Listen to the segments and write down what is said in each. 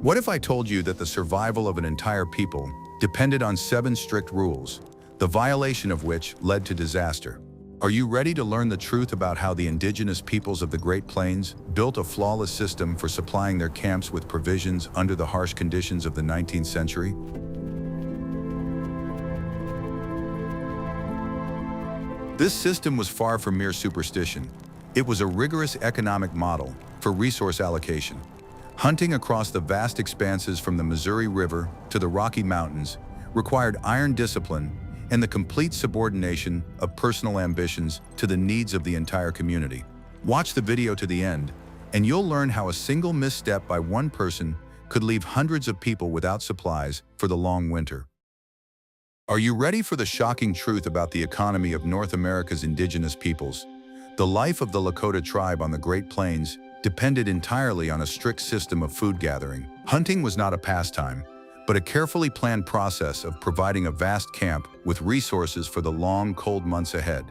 What if I told you that the survival of an entire people depended on 7 strict rules, the violation of which led to disaster? Are you ready to learn the truth about how the indigenous peoples of the Great Plains built a flawless system for supplying their camps with provisions under the harsh conditions of the 19th century? This system was far from mere superstition. It was a rigorous economic model for resource allocation. Hunting across the vast expanses from the Missouri River to the Rocky Mountains required iron discipline and the complete subordination of personal ambitions to the needs of the entire community. Watch the video to the end, and you'll learn how a single misstep by one person could leave hundreds of people without supplies for the long winter. Are you ready for the shocking truth about the economy of North America's indigenous peoples? The life of the Lakota tribe on the Great Plains depended entirely on a strict system of food gathering. Hunting was not a pastime, but a carefully planned process of providing a vast camp with resources for the long, cold months ahead.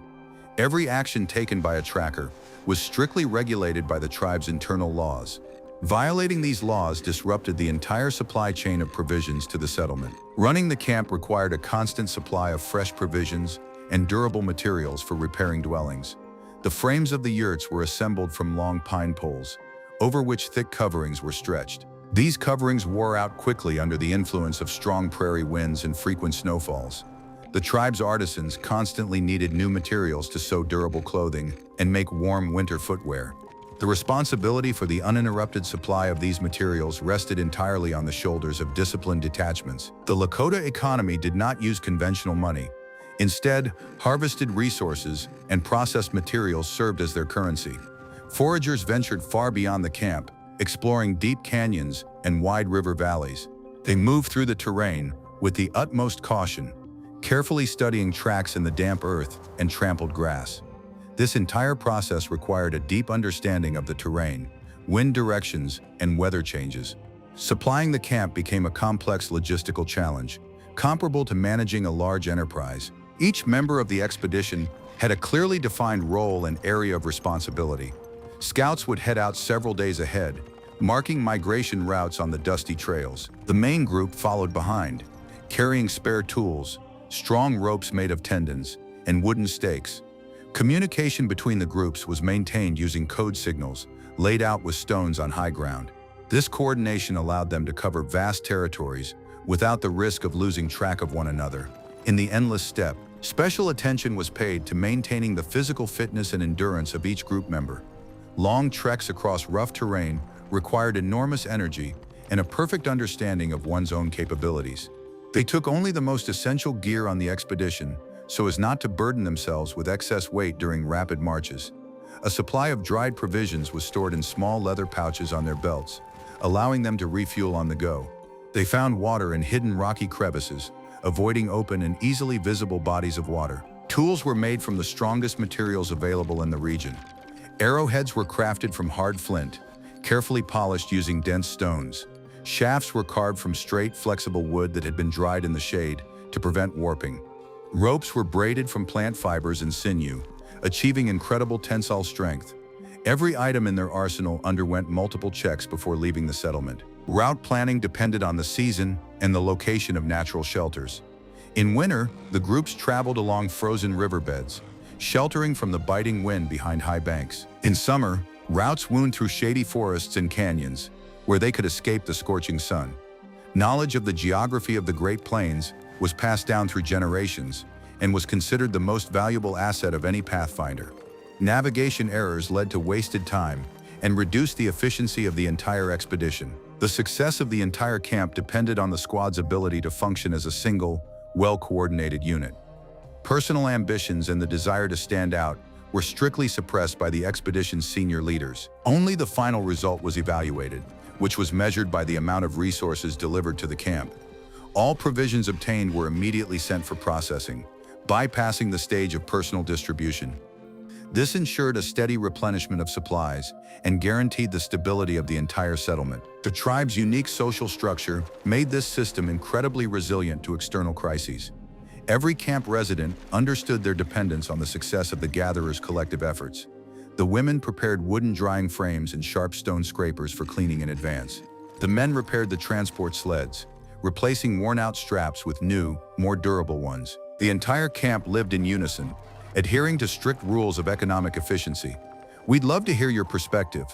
Every action taken by a tracker was strictly regulated by the tribe's internal laws. Violating these laws disrupted the entire supply chain of provisions to the settlement. Running the camp required a constant supply of fresh provisions and durable materials for repairing dwellings. The frames of the yurts were assembled from long pine poles, over which thick coverings were stretched. These coverings wore out quickly under the influence of strong prairie winds and frequent snowfalls. The tribe's artisans constantly needed new materials to sew durable clothing and make warm winter footwear. The responsibility for the uninterrupted supply of these materials rested entirely on the shoulders of disciplined detachments. The Lakota economy did not use conventional money. Instead, harvested resources and processed materials served as their currency. Foragers ventured far beyond the camp, exploring deep canyons and wide river valleys. They moved through the terrain with the utmost caution, carefully studying tracks in the damp earth and trampled grass. This entire process required a deep understanding of the terrain, wind directions, and weather changes. Supplying the camp became a complex logistical challenge, comparable to managing a large enterprise. Each member of the expedition had a clearly defined role and area of responsibility. Scouts would head out several days ahead, marking migration routes on the dusty trails. The main group followed behind, carrying spare tools, strong ropes made of tendons, and wooden stakes. Communication between the groups was maintained using code signals laid out with stones on high ground. This coordination allowed them to cover vast territories without the risk of losing track of one another. In the endless steppe, special attention was paid to maintaining the physical fitness and endurance of each group member. Long treks across rough terrain required enormous energy and a perfect understanding of one's own capabilities. They took only the most essential gear on the expedition so as not to burden themselves with excess weight during rapid marches. A supply of dried provisions was stored in small leather pouches on their belts, allowing them to refuel on the go. They found water in hidden rocky crevices, avoiding open and easily visible bodies of water. Tools were made from the strongest materials available in the region. Arrowheads were crafted from hard flint, carefully polished using dense stones. Shafts were carved from straight, flexible wood that had been dried in the shade to prevent warping. Ropes were braided from plant fibers and sinew, achieving incredible tensile strength. Every item in their arsenal underwent multiple checks before leaving the settlement. Route planning depended on the season and the location of natural shelters. In winter, the groups traveled along frozen riverbeds, sheltering from the biting wind behind high banks. In summer, routes wound through shady forests and canyons, where they could escape the scorching sun. Knowledge of the geography of the Great Plains was passed down through generations and was considered the most valuable asset of any pathfinder. Navigation errors led to wasted time and reduced the efficiency of the entire expedition. The success of the entire camp depended on the squad's ability to function as a single, well-coordinated unit. Personal ambitions and the desire to stand out were strictly suppressed by the expedition's senior leaders. Only the final result was evaluated, which was measured by the amount of resources delivered to the camp. All provisions obtained were immediately sent for processing, bypassing the stage of personal distribution. This ensured a steady replenishment of supplies and guaranteed the stability of the entire settlement. The tribe's unique social structure made this system incredibly resilient to external crises. Every camp resident understood their dependence on the success of the gatherers' collective efforts. The women prepared wooden drying frames and sharp stone scrapers for cleaning in advance. The men repaired the transport sleds, replacing worn-out straps with new, more durable ones. The entire camp lived in unison, adhering to strict rules of economic efficiency. We'd love to hear your perspective.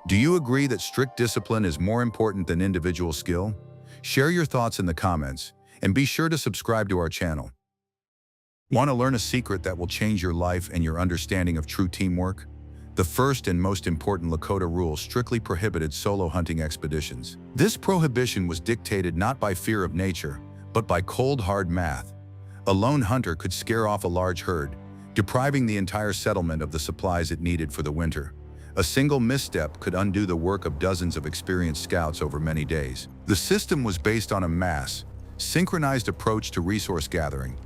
Do you agree that strict discipline is more important than individual skill? Share your thoughts in the comments, and be sure to subscribe to our channel. Want to learn a secret that will change your life and your understanding of true teamwork? The first and most important Lakota rule strictly prohibited solo hunting expeditions. This prohibition was dictated not by fear of nature, but by cold, hard math. A lone hunter could scare off a large herd, depriving the entire settlement of the supplies it needed for the winter. A single misstep could undo the work of dozens of experienced scouts over many days. The system was based on a mass, synchronized approach to resource gathering.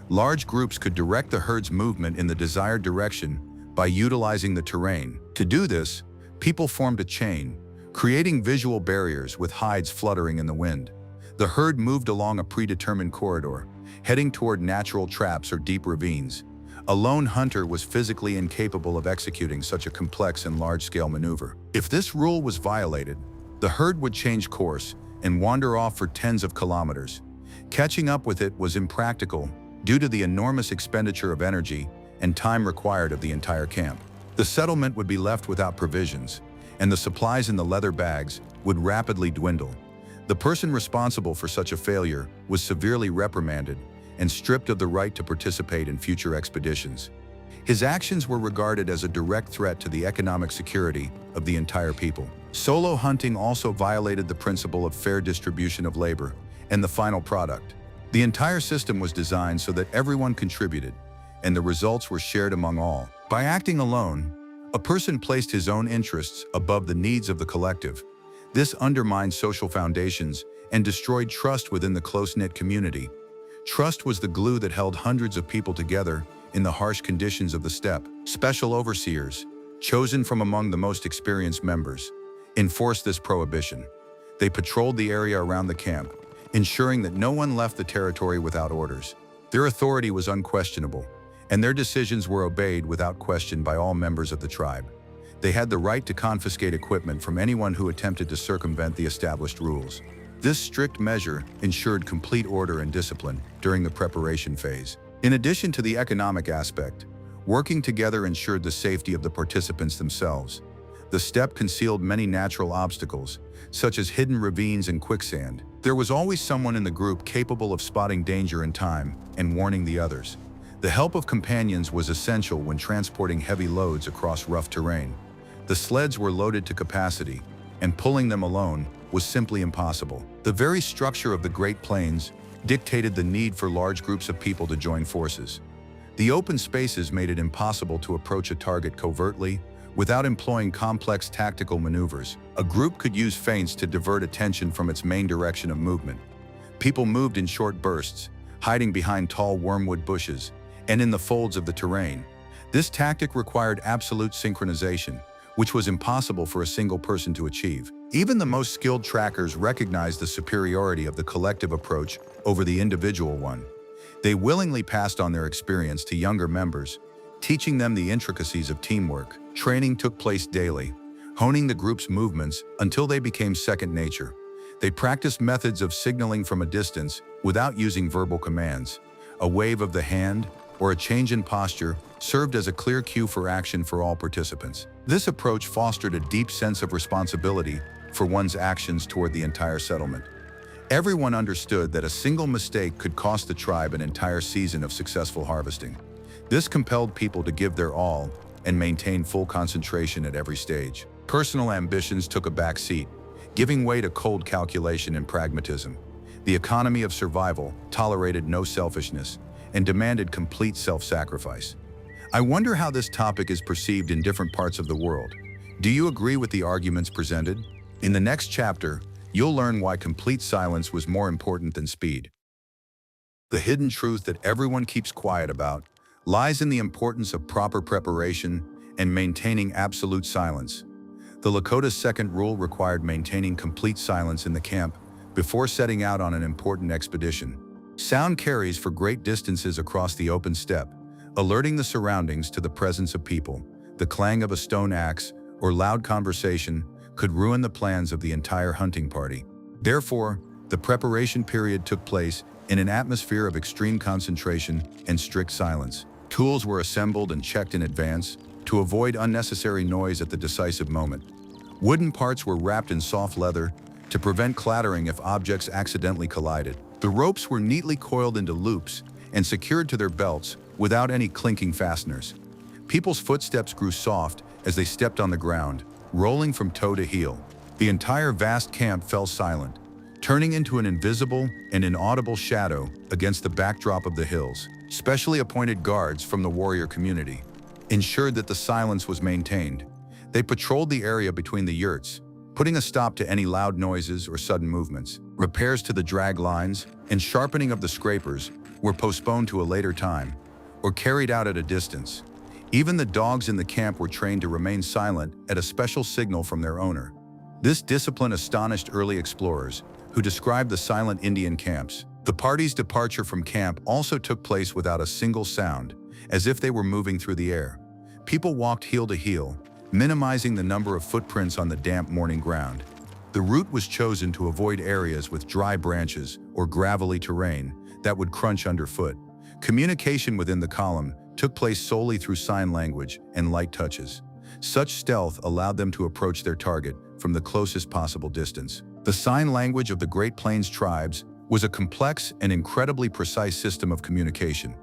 Large groups could direct the herd's movement in the desired direction by utilizing the terrain. To do this, people formed a chain, creating visual barriers with hides fluttering in the wind. The herd moved along a predetermined corridor, heading toward natural traps or deep ravines. A lone hunter was physically incapable of executing such a complex and large-scale maneuver. If this rule was violated, the herd would change course and wander off for tens of kilometers. Catching up with it was impractical due to the enormous expenditure of energy and time required of the entire camp. The settlement would be left without provisions, and the supplies in the leather bags would rapidly dwindle. The person responsible for such a failure was severely reprimanded and stripped of the right to participate in future expeditions. His actions were regarded as a direct threat to the economic security of the entire people. Solo hunting also violated the principle of fair distribution of labor and the final product. The entire system was designed so that everyone contributed, and the results were shared among all. By acting alone, a person placed his own interests above the needs of the collective. This undermined social foundations and destroyed trust within the close-knit community. Trust was the glue that held hundreds of people together in the harsh conditions of the steppe. Special overseers, chosen from among the most experienced members, enforced this prohibition. They patrolled the area around the camp, ensuring that no one left the territory without orders. Their authority was unquestionable, and their decisions were obeyed without question by all members of the tribe. They had the right to confiscate equipment from anyone who attempted to circumvent the established rules. This strict measure ensured complete order and discipline during the preparation phase. In addition to the economic aspect, working together ensured the safety of the participants themselves. The steppe concealed many natural obstacles, such as hidden ravines and quicksand. There was always someone in the group capable of spotting danger in time and warning the others. The help of companions was essential when transporting heavy loads across rough terrain. The sleds were loaded to capacity, and pulling them alone was simply impossible. The very structure of the Great Plains dictated the need for large groups of people to join forces. The open spaces made it impossible to approach a target covertly without employing complex tactical maneuvers. A group could use feints to divert attention from its main direction of movement. People moved in short bursts, hiding behind tall wormwood bushes and in the folds of the terrain. This tactic required absolute synchronization, which was impossible for a single person to achieve. Even the most skilled trackers recognized the superiority of the collective approach over the individual one. They willingly passed on their experience to younger members, teaching them the intricacies of teamwork. Training took place daily, honing the group's movements until they became second nature. They practiced methods of signaling from a distance without using verbal commands. A wave of the hand or a change in posture served as a clear cue for action for all participants. This approach fostered a deep sense of responsibility for one's actions toward the entire settlement. Everyone understood that a single mistake could cost the tribe an entire season of successful harvesting. This compelled people to give their all and maintain full concentration at every stage. Personal ambitions took a back seat, giving way to cold calculation and pragmatism. The economy of survival tolerated no selfishness and demanded complete self-sacrifice. I wonder how this topic is perceived in different parts of the world. Do you agree with the arguments presented? In the next chapter, you'll learn why complete silence was more important than speed. The hidden truth that everyone keeps quiet about lies in the importance of proper preparation and maintaining absolute silence. The Lakota's second rule required maintaining complete silence in the camp before setting out on an important expedition. Sound carries for great distances across the open steppe, alerting the surroundings to the presence of people. The clang of a stone axe or loud conversation could ruin the plans of the entire hunting party. Therefore, the preparation period took place in an atmosphere of extreme concentration and strict silence. Tools were assembled and checked in advance to avoid unnecessary noise at the decisive moment. Wooden parts were wrapped in soft leather to prevent clattering if objects accidentally collided. The ropes were neatly coiled into loops and secured to their belts without any clinking fasteners. People's footsteps grew soft as they stepped on the ground, rolling from toe to heel. The entire vast camp fell silent, turning into an invisible and inaudible shadow against the backdrop of the hills. Specially appointed guards from the warrior community ensured that the silence was maintained. They patrolled the area between the yurts, putting a stop to any loud noises or sudden movements. Repairs to the drag lines and sharpening of the scrapers were postponed to a later time or carried out at a distance. Even the dogs in the camp were trained to remain silent at a special signal from their owner. This discipline astonished early explorers, who described the silent Indian camps. The party's departure from camp also took place without a single sound, as if they were moving through the air. People walked heel to heel, minimizing the number of footprints on the damp morning ground. The route was chosen to avoid areas with dry branches or gravelly terrain that would crunch underfoot. Communication within the column took place solely through sign language and light touches. Such stealth allowed them to approach their target from the closest possible distance. The sign language of the Great Plains tribes was a complex and incredibly precise system of communication.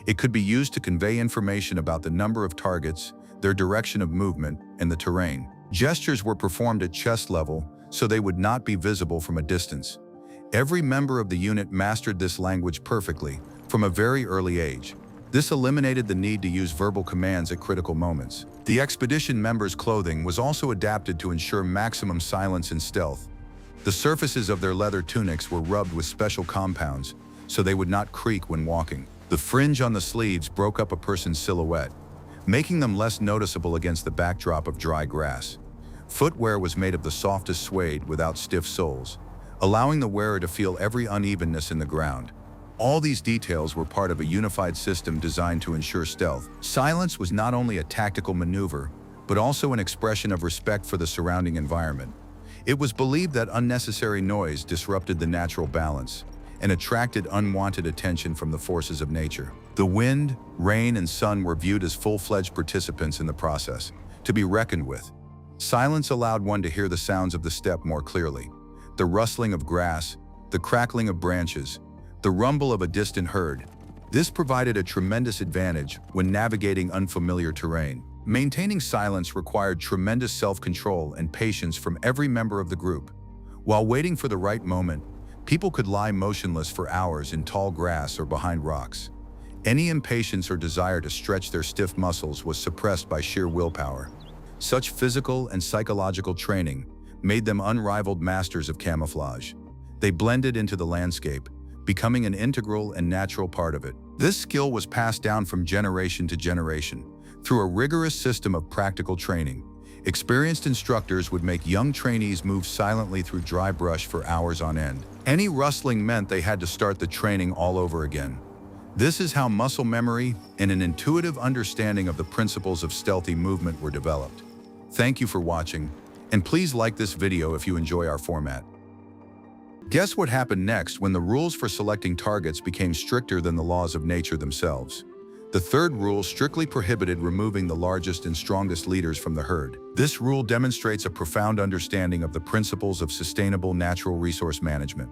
It could be used to convey information about the number of targets, their direction of movement, and the terrain. Gestures were performed at chest level so they would not be visible from a distance. Every member of the unit mastered this language perfectly from a very early age. This eliminated the need to use verbal commands at critical moments. The expedition members' clothing was also adapted to ensure maximum silence and stealth. The surfaces of their leather tunics were rubbed with special compounds so they would not creak when walking. The fringe on the sleeves broke up a person's silhouette, making them less noticeable against the backdrop of dry grass. Footwear was made of the softest suede without stiff soles, allowing the wearer to feel every unevenness in the ground. All these details were part of a unified system designed to ensure stealth. Silence was not only a tactical maneuver, but also an expression of respect for the surrounding environment. It was believed that unnecessary noise disrupted the natural balance and attracted unwanted attention from the forces of nature. The wind, rain, and sun were viewed as full-fledged participants in the process, to be reckoned with. Silence allowed one to hear the sounds of the steppe more clearly: the rustling of grass, the crackling of branches, the rumble of a distant herd. This provided a tremendous advantage when navigating unfamiliar terrain. Maintaining silence required tremendous self-control and patience from every member of the group. While waiting for the right moment, people could lie motionless for hours in tall grass or behind rocks. Any impatience or desire to stretch their stiff muscles was suppressed by sheer willpower. Such physical and psychological training made them unrivaled masters of camouflage. They blended into the landscape, becoming an integral and natural part of it. This skill was passed down from generation to generation through a rigorous system of practical training. Experienced instructors would make young trainees move silently through dry brush for hours on end. Any rustling meant they had to start the training all over again. This is how muscle memory and an intuitive understanding of the principles of stealthy movement were developed. Thank you for watching, and please like this video if you enjoy our format. Guess what happened next when the rules for selecting targets became stricter than the laws of nature themselves? The third rule strictly prohibited removing the largest and strongest leaders from the herd. This rule demonstrates a profound understanding of the principles of sustainable natural resource management.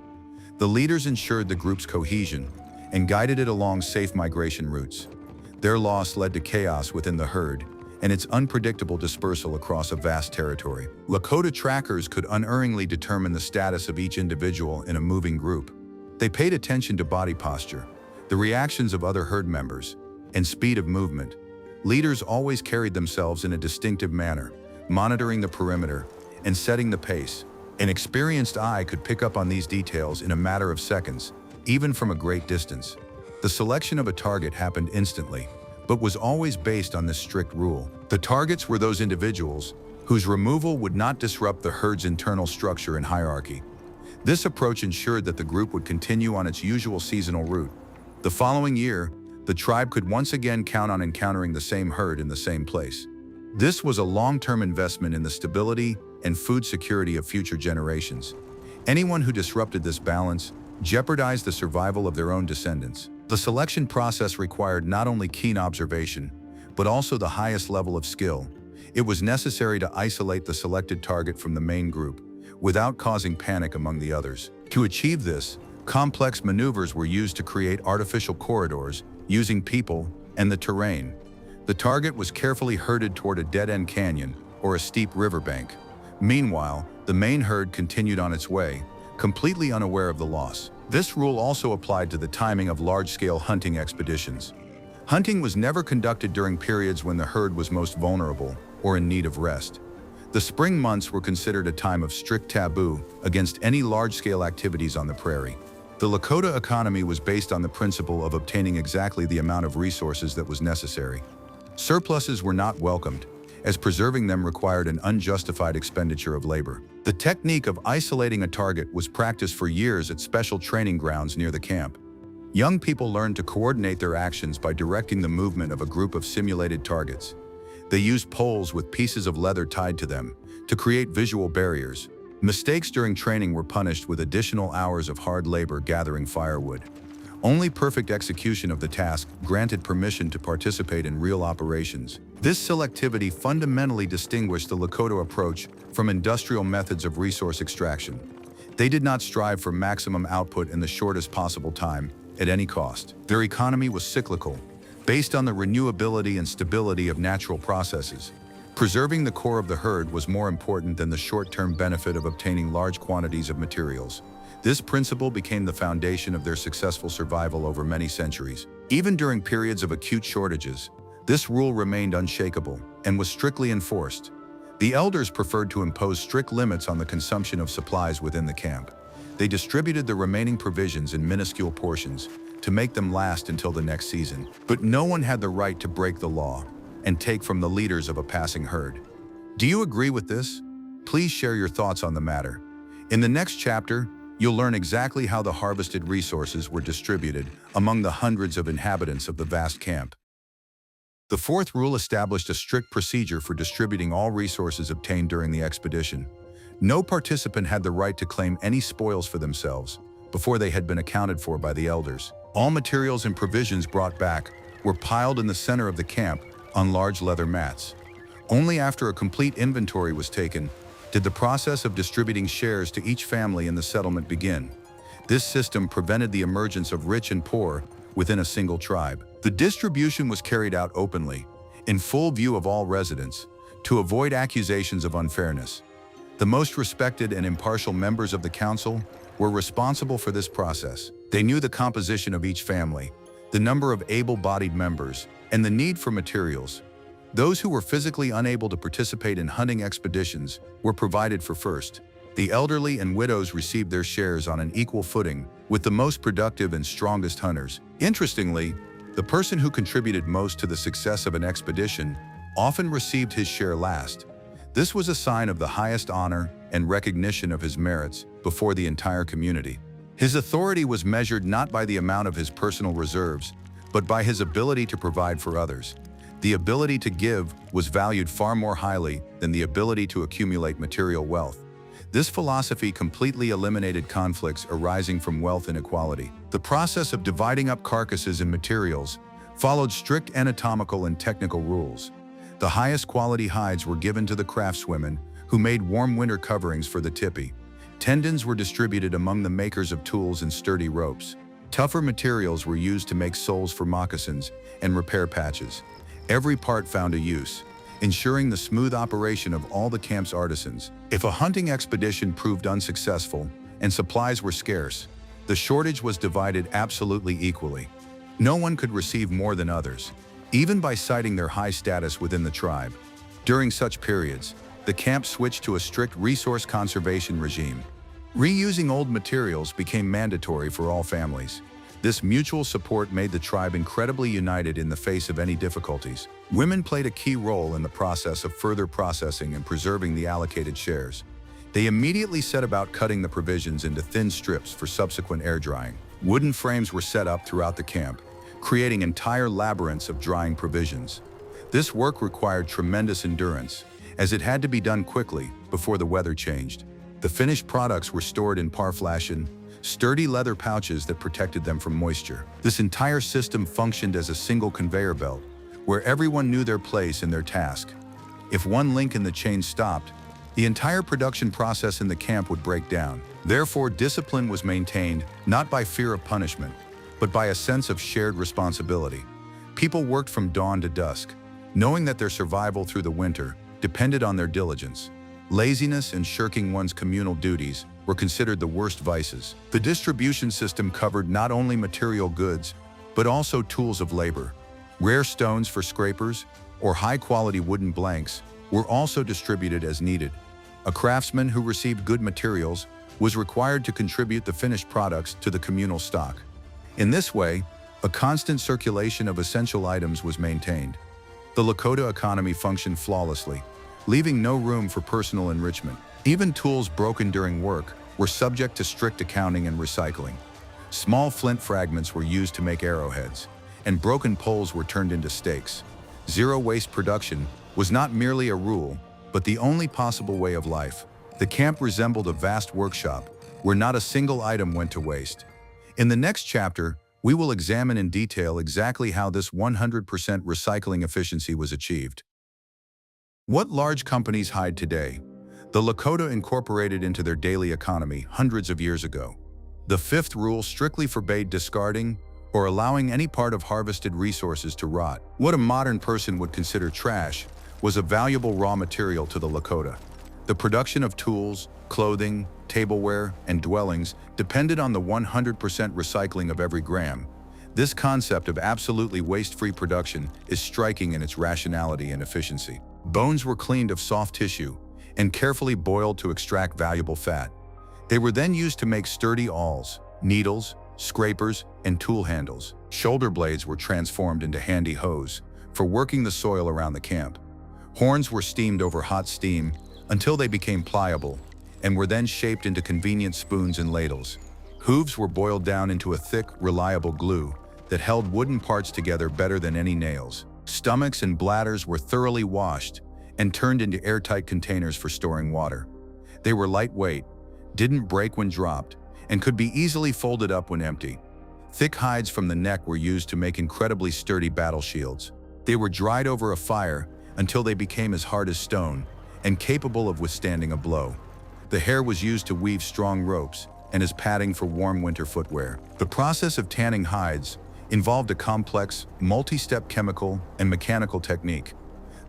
The leaders ensured the group's cohesion and guided it along safe migration routes. Their loss led to chaos within the herd and its unpredictable dispersal across a vast territory. Lakota trackers could unerringly determine the status of each individual in a moving group. They paid attention to body posture, the reactions of other herd members, and speed of movement. Leaders always carried themselves in a distinctive manner, monitoring the perimeter and setting the pace. An experienced eye could pick up on these details in a matter of seconds, even from a great distance. The selection of a target happened instantly, but was always based on this strict rule. The targets were those individuals whose removal would not disrupt the herd's internal structure and hierarchy. This approach ensured that the group would continue on its usual seasonal route. The following year, the tribe could once again count on encountering the same herd in the same place. This was a long-term investment in the stability and food security of future generations. Anyone who disrupted this balance jeopardized the survival of their own descendants. The selection process required not only keen observation, but also the highest level of skill. It was necessary to isolate the selected target from the main group, without causing panic among the others. To achieve this, complex maneuvers were used to create artificial corridors using people and the terrain. The target was carefully herded toward a dead-end canyon or a steep riverbank. Meanwhile, the main herd continued on its way, completely unaware of the loss. This rule also applied to the timing of large-scale hunting expeditions. Hunting was never conducted during periods when the herd was most vulnerable or in need of rest. The spring months were considered a time of strict taboo against any large-scale activities on the prairie. The Lakota economy was based on the principle of obtaining exactly the amount of resources that was necessary. Surpluses were not welcomed, as preserving them required an unjustified expenditure of labor. The technique of isolating a target was practiced for years at special training grounds near the camp. Young people learned to coordinate their actions by directing the movement of a group of simulated targets. They used poles with pieces of leather tied to them to create visual barriers. Mistakes during training were punished with additional hours of hard labor gathering firewood. Only perfect execution of the task granted permission to participate in real operations. This selectivity fundamentally distinguished the Lakota approach from industrial methods of resource extraction. They did not strive for maximum output in the shortest possible time, at any cost. Their economy was cyclical, based on the renewability and stability of natural processes. Preserving the core of the herd was more important than the short-term benefit of obtaining large quantities of materials. This principle became the foundation of their successful survival over many centuries. Even during periods of acute shortages, this rule remained unshakable and was strictly enforced. The elders preferred to impose strict limits on the consumption of supplies within the camp. They distributed the remaining provisions in minuscule portions to make them last until the next season. But no one had the right to break the law and take from the leaders of a passing herd. Do you agree with this? Please share your thoughts on the matter. In the next chapter, you'll learn exactly how the harvested resources were distributed among the hundreds of inhabitants of the vast camp. The fourth rule established a strict procedure for distributing all resources obtained during the expedition. No participant had the right to claim any spoils for themselves before they had been accounted for by the elders. All materials and provisions brought back were piled in the center of the camp on large leather mats. Only after a complete inventory was taken did the process of distributing shares to each family in the settlement begin. This system prevented the emergence of rich and poor within a single tribe. The distribution was carried out openly, in full view of all residents, to avoid accusations of unfairness. The most respected and impartial members of the council were responsible for this process. They knew the composition of each family, the number of able-bodied members, and the need for materials. Those who were physically unable to participate in hunting expeditions were provided for first. The elderly and widows received their shares on an equal footing with the most productive and strongest hunters. Interestingly, the person who contributed most to the success of an expedition often received his share last. This was a sign of the highest honor and recognition of his merits before the entire community. His authority was measured not by the amount of his personal reserves, but by his ability to provide for others. The ability to give was valued far more highly than the ability to accumulate material wealth. This philosophy completely eliminated conflicts arising from wealth inequality. The process of dividing up carcasses and materials followed strict anatomical and technical rules. The highest quality hides were given to the craftswomen, who made warm winter coverings for the tipi. Tendons were distributed among the makers of tools and sturdy ropes. Tougher materials were used to make soles for moccasins and repair patches. Every part found a use, ensuring the smooth operation of all the camp's artisans. If a hunting expedition proved unsuccessful and supplies were scarce, the shortage was divided absolutely equally. No one could receive more than others, even by citing their high status within the tribe. During such periods, the camp switched to a strict resource conservation regime. Reusing old materials became mandatory for all families. This mutual support made the tribe incredibly united in the face of any difficulties. Women played a key role in the process of further processing and preserving the allocated shares. They immediately set about cutting the provisions into thin strips for subsequent air drying. Wooden frames were set up throughout the camp, creating entire labyrinths of drying provisions. This work required tremendous endurance, as it had to be done quickly before the weather changed. The finished products were stored in parflashen, sturdy leather pouches that protected them from moisture. This entire system functioned as a single conveyor belt, where everyone knew their place and their task. If one link in the chain stopped, the entire production process in the camp would break down. Therefore, discipline was maintained not by fear of punishment, but by a sense of shared responsibility. People worked from dawn to dusk, knowing that their survival through the winter depended on their diligence. Laziness and shirking one's communal duties were considered the worst vices. The distribution system covered not only material goods, but also tools of labor. Rare stones for scrapers or high-quality wooden blanks were also distributed as needed. A craftsman who received good materials was required to contribute the finished products to the communal stock. In this way, a constant circulation of essential items was maintained. The Lakota economy functioned flawlessly, leaving no room for personal enrichment. Even tools broken during work were subject to strict accounting and recycling. Small flint fragments were used to make arrowheads, and broken poles were turned into stakes. Zero-waste production was not merely a rule, but the only possible way of life. The camp resembled a vast workshop, where not a single item went to waste. In the next chapter, we will examine in detail exactly how this 100% recycling efficiency was achieved. What large companies hide today? The Lakota incorporated into their daily economy hundreds of years ago. The fifth rule strictly forbade discarding or allowing any part of harvested resources to rot. What a modern person would consider trash was a valuable raw material to the Lakota. The production of tools, clothing, tableware, and dwellings depended on the 100% recycling of every gram. This concept of absolutely waste-free production is striking in its rationality and efficiency. Bones were cleaned of soft tissue and carefully boiled to extract valuable fat. They were then used to make sturdy awls, needles, scrapers, and tool handles. Shoulder blades were transformed into handy hoes for working the soil around the camp. Horns were steamed over hot steam until they became pliable and were then shaped into convenient spoons and ladles. Hooves were boiled down into a thick, reliable glue that held wooden parts together better than any nails. Stomachs and bladders were thoroughly washed and turned into airtight containers for storing water. They were lightweight, didn't break when dropped, and could be easily folded up when empty. Thick hides from the neck were used to make incredibly sturdy battle shields. They were dried over a fire until they became as hard as stone and capable of withstanding a blow. The hair was used to weave strong ropes and as padding for warm winter footwear. The process of tanning hides involved a complex, multi-step chemical and mechanical technique.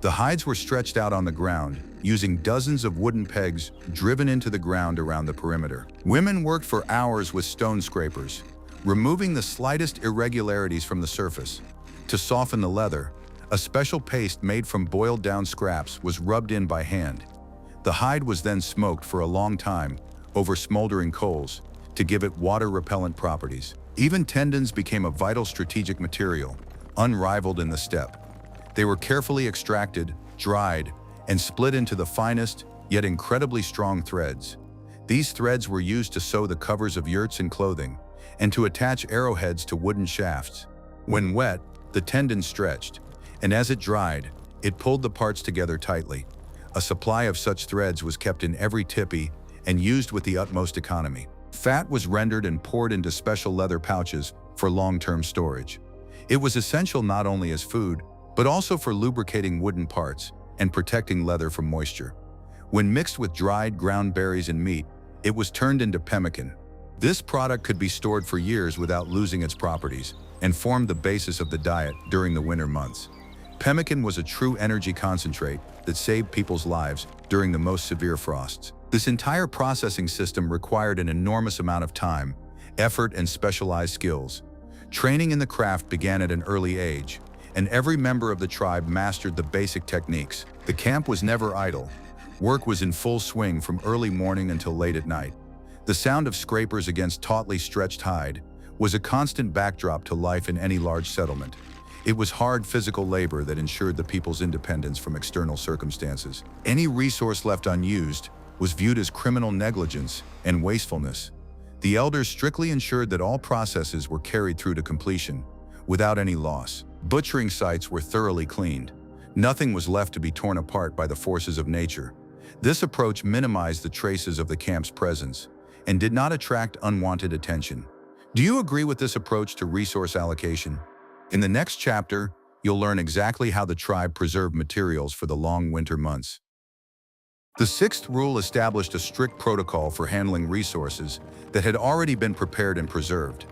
The hides were stretched out on the ground, using dozens of wooden pegs driven into the ground around the perimeter. Women worked for hours with stone scrapers, removing the slightest irregularities from the surface. To soften the leather, a special paste made from boiled-down scraps was rubbed in by hand. The hide was then smoked for a long time over smoldering coals to give it water-repellent properties. Even tendons became a vital strategic material, unrivaled in the steppe. They were carefully extracted, dried, and split into the finest, yet incredibly strong threads. These threads were used to sew the covers of yurts and clothing, and to attach arrowheads to wooden shafts. When wet, the tendon stretched, and as it dried, it pulled the parts together tightly. A supply of such threads was kept in every tipi and used with the utmost economy. Fat was rendered and poured into special leather pouches for long-term storage. It was essential not only as food, but also for lubricating wooden parts and protecting leather from moisture. When mixed with dried ground berries and meat, it was turned into pemmican. This product could be stored for years without losing its properties and formed the basis of the diet during the winter months. Pemmican was a true energy concentrate that saved people's lives during the most severe frosts. This entire processing system required an enormous amount of time, effort, and specialized skills. Training in the craft began at an early age, and every member of the tribe mastered the basic techniques. The camp was never idle. Work was in full swing from early morning until late at night. The sound of scrapers against tautly stretched hide was a constant backdrop to life in any large settlement. It was hard physical labor that ensured the people's independence from external circumstances. Any resource left unused was viewed as criminal negligence and wastefulness. The elders strictly ensured that all processes were carried through to completion, without any loss. Butchering sites were thoroughly cleaned. Nothing was left to be torn apart by the forces of nature. This approach minimized the traces of the camp's presence and did not attract unwanted attention. Do you agree with this approach to resource allocation? In the next chapter, you'll learn exactly how the tribe preserved materials for the long winter months. The sixth rule established a strict protocol for handling resources that had already been prepared and preserved.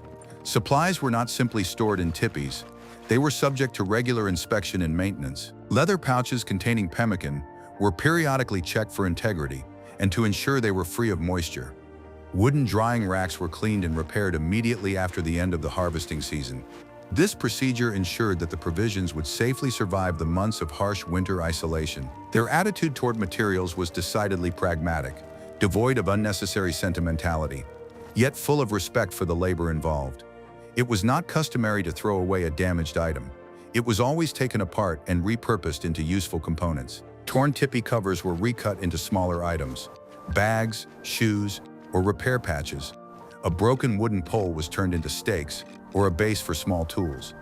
Supplies were not simply stored in tipis, they were subject to regular inspection and maintenance. Leather pouches containing pemmican were periodically checked for integrity and to ensure they were free of moisture. Wooden drying racks were cleaned and repaired immediately after the end of the harvesting season. This procedure ensured that the provisions would safely survive the months of harsh winter isolation. Their attitude toward materials was decidedly pragmatic, devoid of unnecessary sentimentality, yet full of respect for the labor involved. It was not customary to throw away a damaged item. It was always taken apart and repurposed into useful components. Torn tipi covers were recut into smaller items, bags, shoes, or repair patches. A broken wooden pole was turned into stakes or a base for small tools.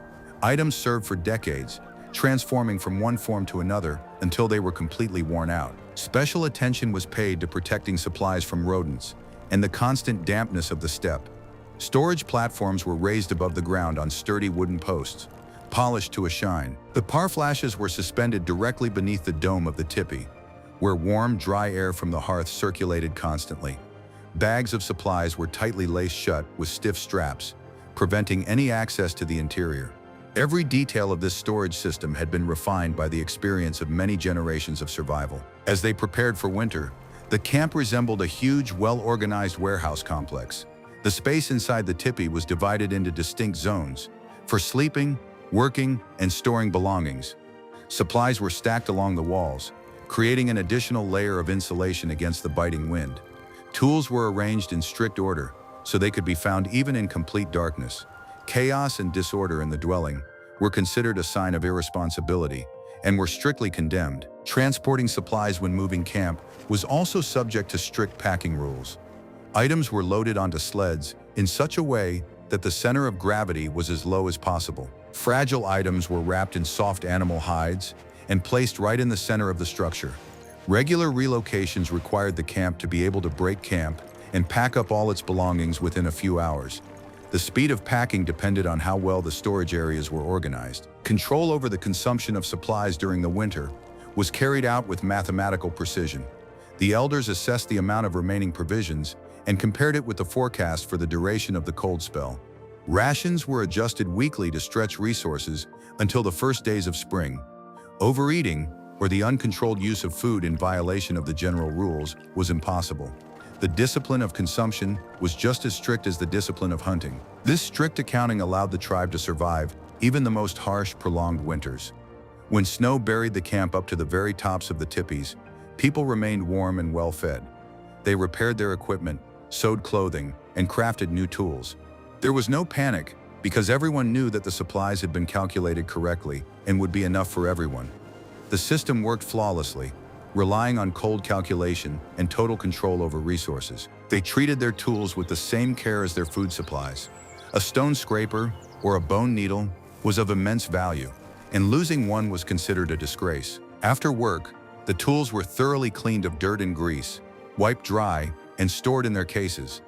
Items served for decades, transforming from one form to another until they were completely worn out. Special attention was paid to protecting supplies from rodents and the constant dampness of the steppe. Storage platforms were raised above the ground on sturdy wooden posts, polished to a shine. The parflashes were suspended directly beneath the dome of the tipi, where warm, dry air from the hearth circulated constantly. Bags of supplies were tightly laced shut with stiff straps, preventing any access to the interior. Every detail of this storage system had been refined by the experience of many generations of survival. As they prepared for winter, the camp resembled a huge, well-organized warehouse complex. The space inside the tipi was divided into distinct zones for sleeping, working, and storing belongings. Supplies were stacked along the walls, creating an additional layer of insulation against the biting wind. Tools were arranged in strict order, so they could be found even in complete darkness. Chaos and disorder in the dwelling were considered a sign of irresponsibility and were strictly condemned. Transporting supplies when moving camp was also subject to strict packing rules. Items were loaded onto sleds in such a way that the center of gravity was as low as possible. Fragile items were wrapped in soft animal hides and placed right in the center of the structure. Regular relocations required the camp to be able to break camp and pack up all its belongings within a few hours. The speed of packing depended on how well the storage areas were organized. Control over the consumption of supplies during the winter was carried out with mathematical precision. The elders assessed the amount of remaining provisions and compared it with the forecast for the duration of the cold spell. Rations were adjusted weekly to stretch resources until the first days of spring. Overeating, or the uncontrolled use of food in violation of the general rules, was impossible. The discipline of consumption was just as strict as the discipline of hunting. This strict accounting allowed the tribe to survive even the most harsh, prolonged winters. When snow buried the camp up to the very tops of the tipis, people remained warm and well-fed. They repaired their equipment, sewed clothing, and crafted new tools. There was no panic because everyone knew that the supplies had been calculated correctly and would be enough for everyone. The system worked flawlessly, relying on cold calculation and total control over resources. They treated their tools with the same care as their food supplies. A stone scraper or a bone needle was of immense value, and losing one was considered a disgrace. After work, the tools were thoroughly cleaned of dirt and grease, wiped dry, and stored in their cases.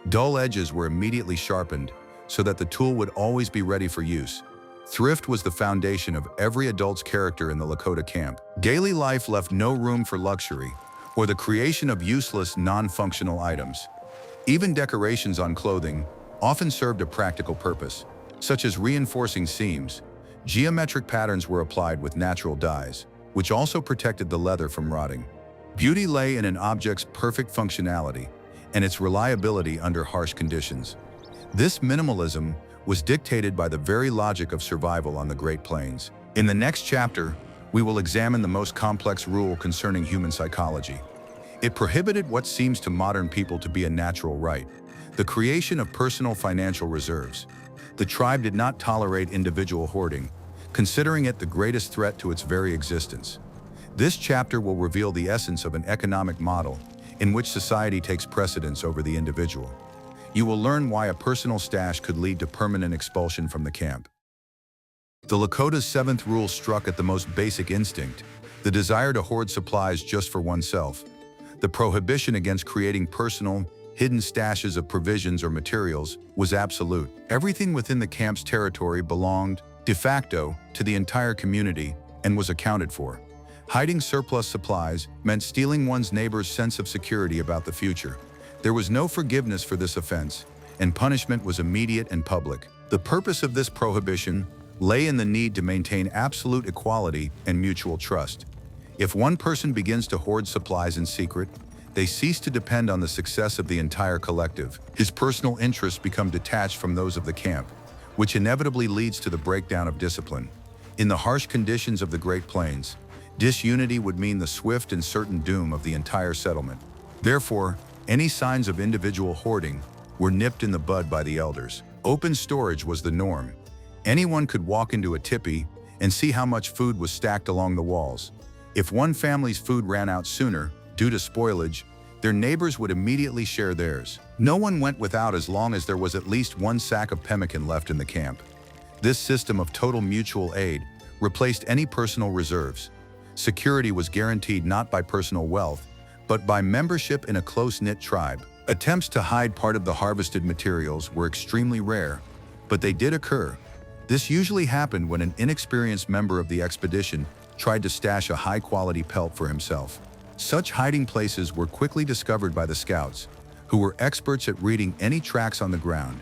Dull edges were immediately sharpened so that the tool would always be ready for use. Thrift was the foundation of every adult's character in the Lakota camp. Daily life left no room for luxury or the creation of useless, non-functional items. Even decorations on clothing often served a practical purpose, such as reinforcing seams. Geometric patterns were applied with natural dyes, which also protected the leather from rotting. Beauty lay in an object's perfect functionality and its reliability under harsh conditions. This minimalism was dictated by the very logic of survival on the Great Plains. In the next chapter, we will examine the most complex rule concerning human psychology. It prohibited what seems to modern people to be a natural right, the creation of personal financial reserves. The tribe did not tolerate individual hoarding, considering it the greatest threat to its very existence. This chapter will reveal the essence of an economic model in which society takes precedence over the individual. You will learn why a personal stash could lead to permanent expulsion from the camp. The Lakota's seventh rule struck at the most basic instinct, the desire to hoard supplies just for oneself. The prohibition against creating personal, hidden stashes of provisions or materials was absolute. Everything within the camp's territory belonged, de facto, to the entire community and was accounted for. Hiding surplus supplies meant stealing one's neighbor's sense of security about the future. There was no forgiveness for this offense, and punishment was immediate and public. The purpose of this prohibition lay in the need to maintain absolute equality and mutual trust. If one person begins to hoard supplies in secret, they cease to depend on the success of the entire collective. His personal interests become detached from those of the camp, which inevitably leads to the breakdown of discipline. In the harsh conditions of the Great Plains, disunity would mean the swift and certain doom of the entire settlement. Therefore, any signs of individual hoarding were nipped in the bud by the elders. Open storage was the norm. Anyone could walk into a tipi and see how much food was stacked along the walls. If one family's food ran out sooner, due to spoilage, their neighbors would immediately share theirs. No one went without as long as there was at least one sack of pemmican left in the camp. This system of total mutual aid replaced any personal reserves. Security was guaranteed not by personal wealth, but by membership in a close-knit tribe. Attempts to hide part of the harvested materials were extremely rare, but they did occur. This usually happened when an inexperienced member of the expedition tried to stash a high-quality pelt for himself. Such hiding places were quickly discovered by the scouts, who were experts at reading any tracks on the ground.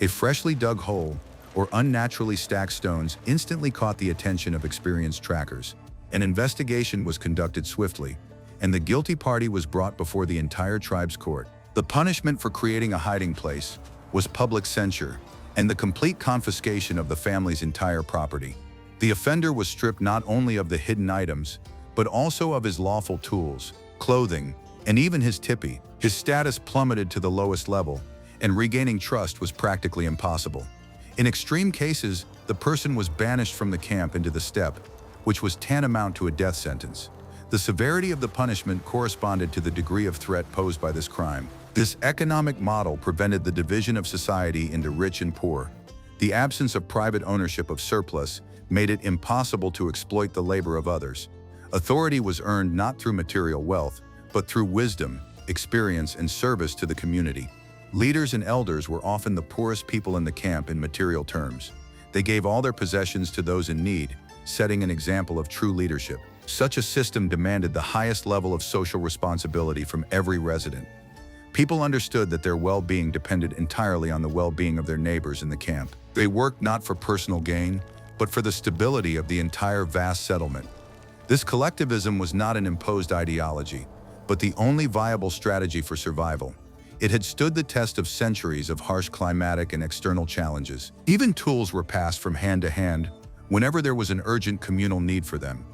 A freshly dug hole or unnaturally stacked stones instantly caught the attention of experienced trackers. An investigation was conducted swiftly, and the guilty party was brought before the entire tribe's court. The punishment for creating a hiding place was public censure and the complete confiscation of the family's entire property. The offender was stripped not only of the hidden items, but also of his lawful tools, clothing, and even his tipi. His status plummeted to the lowest level, and regaining trust was practically impossible. In extreme cases, the person was banished from the camp into the steppe, which was tantamount to a death sentence. The severity of the punishment corresponded to the degree of threat posed by this crime. This economic model prevented the division of society into rich and poor. The absence of private ownership of surplus made it impossible to exploit the labor of others. Authority was earned not through material wealth, but through wisdom, experience, and service to the community. Leaders and elders were often the poorest people in the camp in material terms. They gave all their possessions to those in need, setting an example of true leadership. Such a system demanded the highest level of social responsibility from every resident. People understood that their well-being depended entirely on the well-being of their neighbors in the camp. They worked not for personal gain, but for the stability of the entire vast settlement. This collectivism was not an imposed ideology, but the only viable strategy for survival. It had stood the test of centuries of harsh climatic and external challenges. Even tools were passed from hand to hand whenever there was an urgent communal need for them.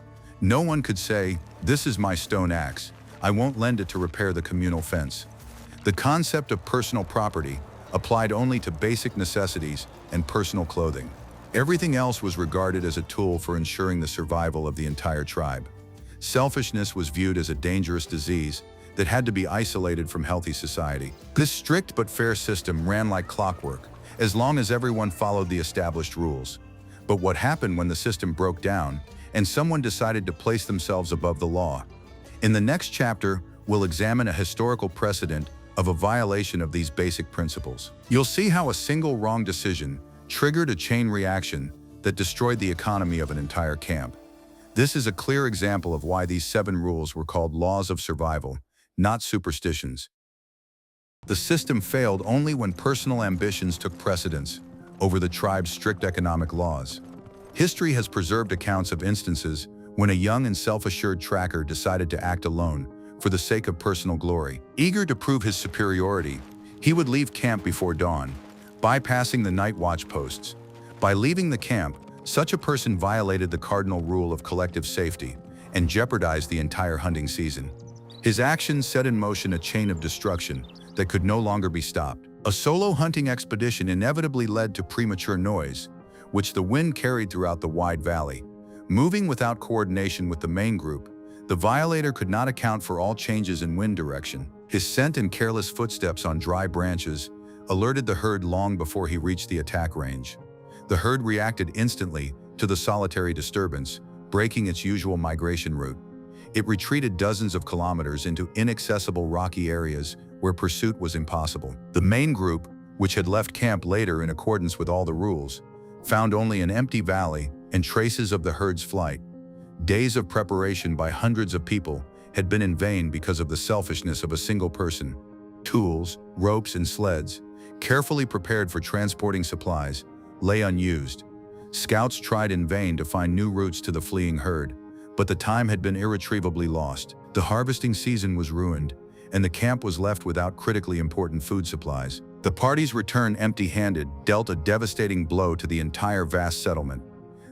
No one could say, "This is my stone axe. I won't lend it to repair the communal fence." The concept of personal property applied only to basic necessities and personal clothing. Everything else was regarded as a tool for ensuring the survival of the entire tribe. Selfishness was viewed as a dangerous disease that had to be isolated from healthy society. This strict but fair system ran like clockwork, as long as everyone followed the established rules. But what happened when the system broke down and someone decided to place themselves above the law? In the next chapter, we'll examine a historical precedent of a violation of these basic principles. You'll see how a single wrong decision triggered a chain reaction that destroyed the economy of an entire camp. This is a clear example of why these 7 rules were called laws of survival, not superstitions. The system failed only when personal ambitions took precedence over the tribe's strict economic laws. History has preserved accounts of instances when a young and self-assured tracker decided to act alone for the sake of personal glory. Eager to prove his superiority, he would leave camp before dawn, bypassing the night watch posts. By leaving the camp, such a person violated the cardinal rule of collective safety and jeopardized the entire hunting season. His actions set in motion a chain of destruction that could no longer be stopped. A solo hunting expedition inevitably led to premature noise, which the wind carried throughout the wide valley. Moving without coordination with the main group, the violator could not account for all changes in wind direction. His scent and careless footsteps on dry branches alerted the herd long before he reached the attack range. The herd reacted instantly to the solitary disturbance, breaking its usual migration route. It retreated dozens of kilometers into inaccessible rocky areas where pursuit was impossible. The main group, which had left camp later in accordance with all the rules, found only an empty valley and traces of the herd's flight. Days of preparation by hundreds of people had been in vain because of the selfishness of a single person. Tools, ropes, and sleds, carefully prepared for transporting supplies, lay unused. Scouts tried in vain to find new routes to the fleeing herd, but the time had been irretrievably lost. The harvesting season was ruined, and the camp was left without critically important food supplies. The party's return empty-handed dealt a devastating blow to the entire vast settlement.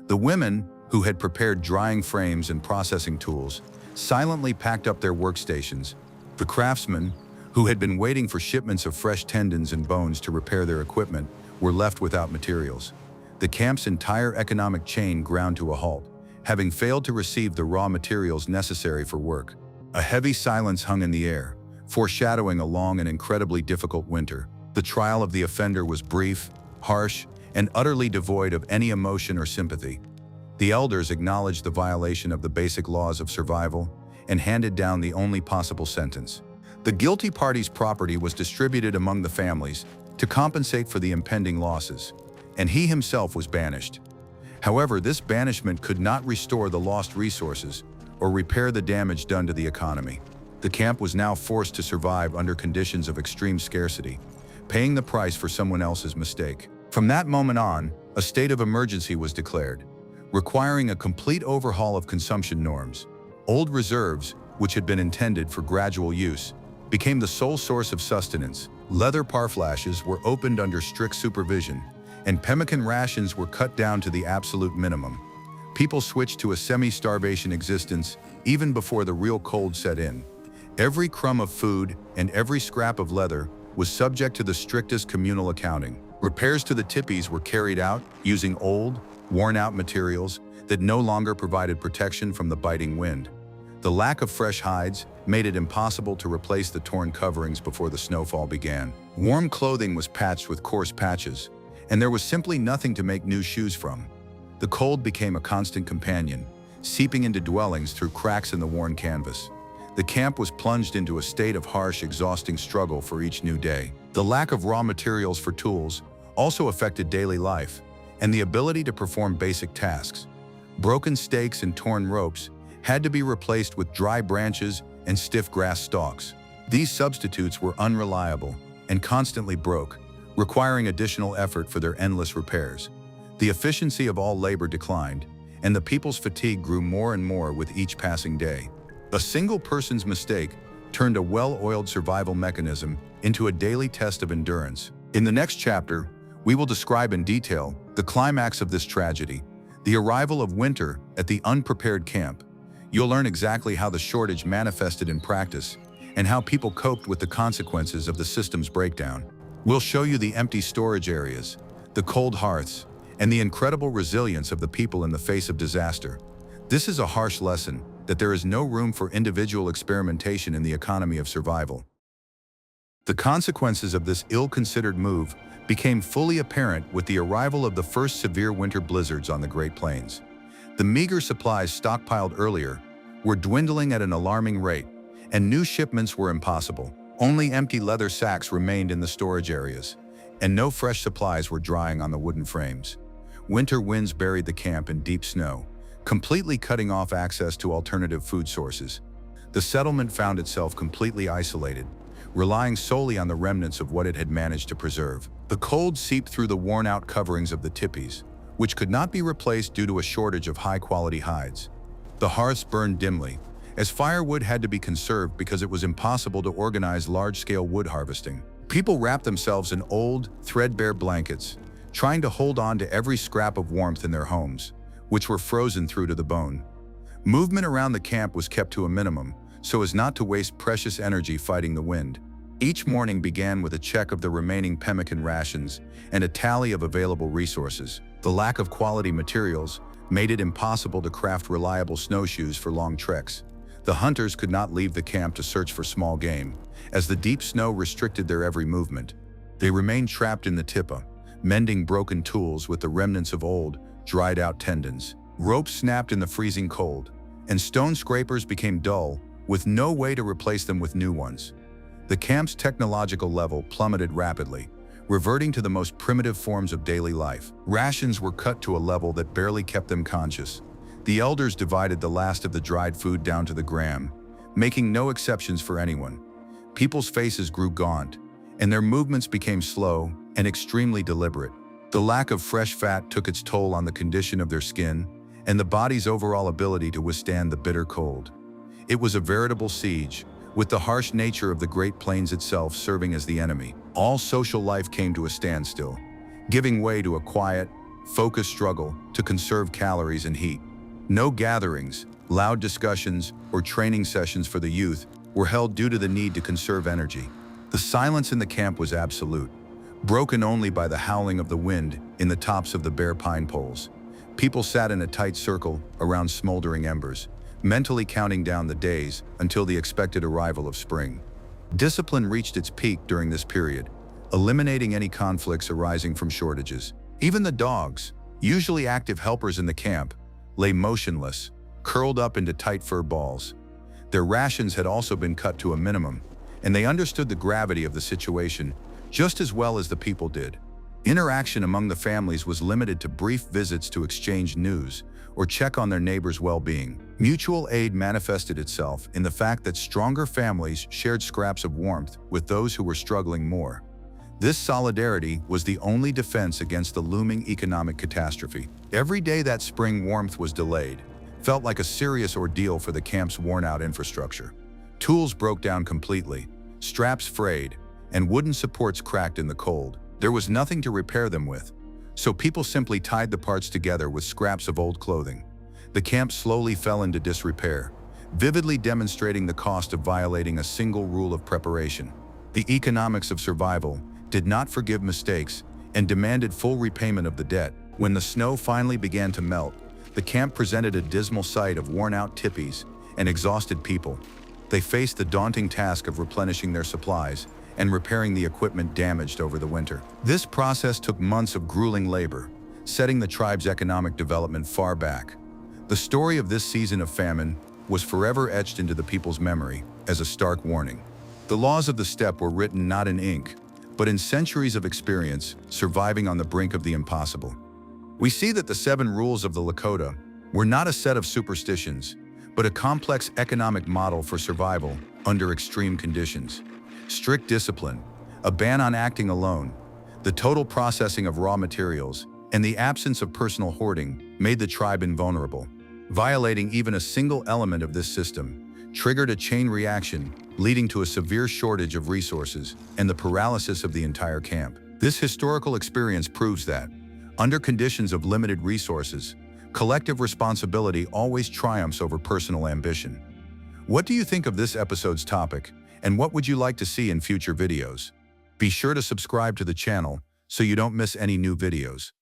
The women, who had prepared drying frames and processing tools, silently packed up their workstations. The craftsmen, who had been waiting for shipments of fresh tendons and bones to repair their equipment, were left without materials. The camp's entire economic chain ground to a halt, having failed to receive the raw materials necessary for work. A heavy silence hung in the air, foreshadowing a long and incredibly difficult winter. The trial of the offender was brief, harsh, and utterly devoid of any emotion or sympathy. The elders acknowledged the violation of the basic laws of survival and handed down the only possible sentence. The guilty party's property was distributed among the families to compensate for the impending losses, and he himself was banished. However, this banishment could not restore the lost resources or repair the damage done to the economy. The camp was now forced to survive under conditions of extreme scarcity, paying the price for someone else's mistake. From that moment on, a state of emergency was declared, requiring a complete overhaul of consumption norms. Old reserves, which had been intended for gradual use, became the sole source of sustenance. Leather parflashes were opened under strict supervision, and pemmican rations were cut down to the absolute minimum. People switched to a semi-starvation existence even before the real cold set in. Every crumb of food and every scrap of leather was subject to the strictest communal accounting. Repairs to the tipis were carried out using old, worn-out materials that no longer provided protection from the biting wind. The lack of fresh hides made it impossible to replace the torn coverings before the snowfall began. Warm clothing was patched with coarse patches, and there was simply nothing to make new shoes from. The cold became a constant companion, seeping into dwellings through cracks in the worn canvas. The camp was plunged into a state of harsh, exhausting struggle for each new day. The lack of raw materials for tools also affected daily life and the ability to perform basic tasks. Broken stakes and torn ropes had to be replaced with dry branches and stiff grass stalks. These substitutes were unreliable and constantly broke, requiring additional effort for their endless repairs. The efficiency of all labor declined, and the people's fatigue grew more and more with each passing day. A single person's mistake turned a well-oiled survival mechanism into a daily test of endurance. In the next chapter, we will describe in detail the climax of this tragedy, the arrival of winter at the unprepared camp. You'll learn exactly how the shortage manifested in practice and how people coped with the consequences of the system's breakdown. We'll show you the empty storage areas, the cold hearths, and the incredible resilience of the people in the face of disaster. This is a harsh lesson that there is no room for individual experimentation in the economy of survival. The consequences of this ill-considered move became fully apparent with the arrival of the first severe winter blizzards on the Great Plains. The meager supplies stockpiled earlier were dwindling at an alarming rate, and new shipments were impossible. Only empty leather sacks remained in the storage areas, and no fresh supplies were drying on the wooden frames. Winter winds buried the camp in deep snow, completely cutting off access to alternative food sources. The settlement found itself completely isolated, relying solely on the remnants of what it had managed to preserve. The cold seeped through the worn-out coverings of the tipis, which could not be replaced due to a shortage of high-quality hides. The hearths burned dimly, as firewood had to be conserved because it was impossible to organize large-scale wood harvesting. People wrapped themselves in old, threadbare blankets, trying to hold on to every scrap of warmth in their homes, which were frozen through to the bone. Movement around the camp was kept to a minimum, so as not to waste precious energy fighting the wind. Each morning began with a check of the remaining pemmican rations and a tally of available resources. The lack of quality materials made it impossible to craft reliable snowshoes for long treks. The hunters could not leave the camp to search for small game, as the deep snow restricted their every movement. They remained trapped in the tipa, mending broken tools with the remnants of old, dried-out tendons. Ropes snapped in the freezing cold, and stone scrapers became dull, with no way to replace them with new ones. The camp's technological level plummeted rapidly, reverting to the most primitive forms of daily life. Rations were cut to a level that barely kept them conscious. The elders divided the last of the dried food down to the gram, making no exceptions for anyone. People's faces grew gaunt, and their movements became slow and extremely deliberate. The lack of fresh fat took its toll on the condition of their skin and the body's overall ability to withstand the bitter cold. It was a veritable siege, with the harsh nature of the Great Plains itself serving as the enemy. All social life came to a standstill, giving way to a quiet, focused struggle to conserve calories and heat. No gatherings, loud discussions, or training sessions for the youth were held due to the need to conserve energy. The silence in the camp was absolute, broken only by the howling of the wind in the tops of the bare pine poles. People sat in a tight circle around smoldering embers, mentally counting down the days until the expected arrival of spring. Discipline reached its peak during this period, eliminating any conflicts arising from shortages. Even the dogs, usually active helpers in the camp, lay motionless, curled up into tight fur balls. Their rations had also been cut to a minimum, and they understood the gravity of the situation just as well as the people did. Interaction among the families was limited to brief visits to exchange news or check on their neighbors' well-being. Mutual aid manifested itself in the fact that stronger families shared scraps of warmth with those who were struggling more. This solidarity was the only defense against the looming economic catastrophe. Every day that spring warmth was delayed felt like a serious ordeal for the camp's worn-out infrastructure. Tools broke down completely, straps frayed, and wooden supports cracked in the cold. There was nothing to repair them with, so people simply tied the parts together with scraps of old clothing. The camp slowly fell into disrepair, vividly demonstrating the cost of violating a single rule of preparation. The economics of survival did not forgive mistakes and demanded full repayment of the debt. When the snow finally began to melt, the camp presented a dismal sight of worn-out tippies and exhausted people. They faced the daunting task of replenishing their supplies and repairing the equipment damaged over the winter. This process took months of grueling labor, setting the tribe's economic development far back. The story of this season of famine was forever etched into the people's memory as a stark warning. The laws of the steppe were written not in ink, but in centuries of experience surviving on the brink of the impossible. We see that the 7 rules of the Lakota were not a set of superstitions, but a complex economic model for survival under extreme conditions. Strict discipline, a ban on acting alone, the total processing of raw materials, and the absence of personal hoarding made the tribe invulnerable. Violating even a single element of this system triggered a chain reaction, leading to a severe shortage of resources and the paralysis of the entire camp. This historical experience proves that, under conditions of limited resources, collective responsibility always triumphs over personal ambition. What do you think of this episode's topic, and what would you like to see in future videos? Be sure to subscribe to the channel so you don't miss any new videos.